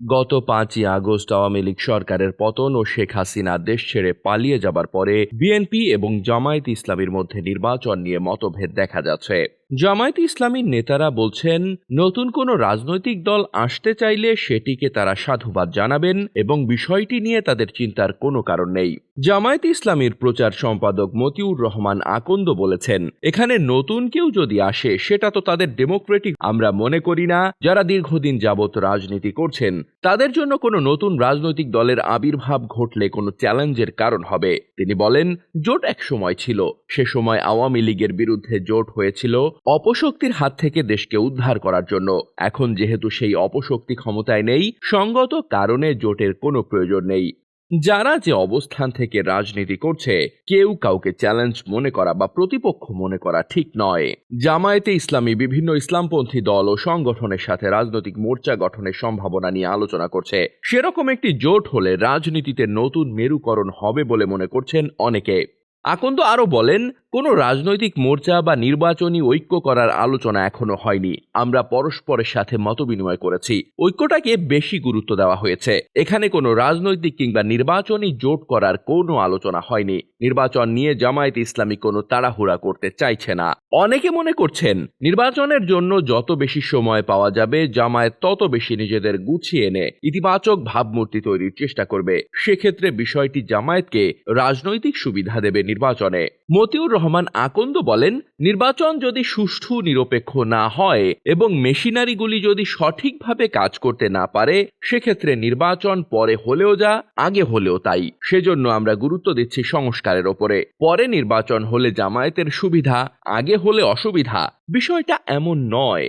গত 5ই আগস্ট আওয়ামী লীগ সরকারের পতন ও শেখ হাসিনা দেশ ছেড়ে পালিয়ে যাবার পরে বিএনপি এবং জামায়াতে ইসলামীর মধ্যে নির্বাচন নিয়ে মতভেদ দেখা যাচ্ছে। জামায়াতে ইসলামীর নেতারা বলছেন, নতুন কোনো রাজনৈতিক দল আসতে চাইলে সেটিকে তারা সাধুবাদ জানাবেন এবং বিষয়টি নিয়ে তাদের চিন্তার কোনো কারণ নেই। জামায়াতে ইসলামীর প্রচার সম্পাদক মতিউর রহমান আকন্দ বলেছেন, এখানে নতুন কেউ যদি আসে সেটা তো তাদের ডেমোক্রেটিক। আমরা মনে করি না যারা দীর্ঘদিন যাবৎ রাজনীতি করছেন তাদের জন্য কোনো নতুন রাজনৈতিক দলের আবির্ভাব ঘটলে কোনো চ্যালেঞ্জের কারণ হবে। তিনি বলেন, জোট এক সময় ছিল, সে সময় আওয়ামী লীগের বিরুদ্ধে জোট হয়েছিল অপশক্তির হাত থেকে দেশকে উদ্ধার করার জন্য। এখন যেহেতু সেই অপশক্তি ক্ষমতায় নেই, সঙ্গত কারণে জোটের কোনো প্রয়োজন নেই। যারা যে অবস্থান থেকে রাজনীতি করছে, কেউ কাউকে চ্যালেঞ্জ মনে করা বা প্রতিপক্ষ মনে করা ঠিক নয়। জামায়াতে ইসলামী বিভিন্ন ইসলামপন্থী দল ও সংগঠনের সাথে রাজনৈতিক মোর্চা গঠনের সম্ভাবনা নিয়ে আলোচনা করছে। সেরকম একটি জোট হলে রাজনীতিতে নতুন মেরুকরণ হবে বলে মনে করছেন অনেকে। আকন্দ আরো বলেন, কোনো রাজনৈতিক মোর্চা বা নির্বাচনী ঐক্য করার আলোচনা এখনো হয়নি। আমরা পরস্পরের সাথে মতবিনিময় করেছি, ঐক্যটাকে বেশি গুরুত্ব দেওয়া হয়েছে। এখানে কোনো রাজনৈতিক কিংবা নির্বাচনী জোট করার কোনো আলোচনা হয়নি। নির্বাচন নিয়ে জামায়াতে ইসলামী কোনো তাড়াহুড়া করতে চাইছে না। অনেকে মনে করছেন, নির্বাচনের জন্য যত বেশি সময় পাওয়া যাবে জামায়াত তত বেশি নিজেদের গুছিয়ে এনে ইতিবাচক ভাবমূর্তি তৈরির চেষ্টা করবে। সেক্ষেত্রে বিষয়টি জামায়াতকে রাজনৈতিক সুবিধা দেবে নির্বাচনে। মতিউর রহমান আকন্দ বলেন, নির্বাচন যদি সুষ্ঠু নিরপেক্ষ না হয় এবং মেশিনারিগুলি যদি সঠিকভাবে কাজ করতে না পারে, সেক্ষেত্রে নির্বাচন পরে হলেও যা, আগে হলেও তাই। সেজন্য আমরা গুরুত্ব দিচ্ছি সংস্কারের ওপরে। পরে নির্বাচন হলে জামায়াতের সুবিধা, আগে হলে অসুবিধা, বিষয়টা এমন নয়।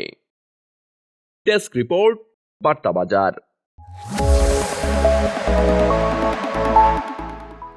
ডেস্ক রিপোর্ট, বার্তা বাজার।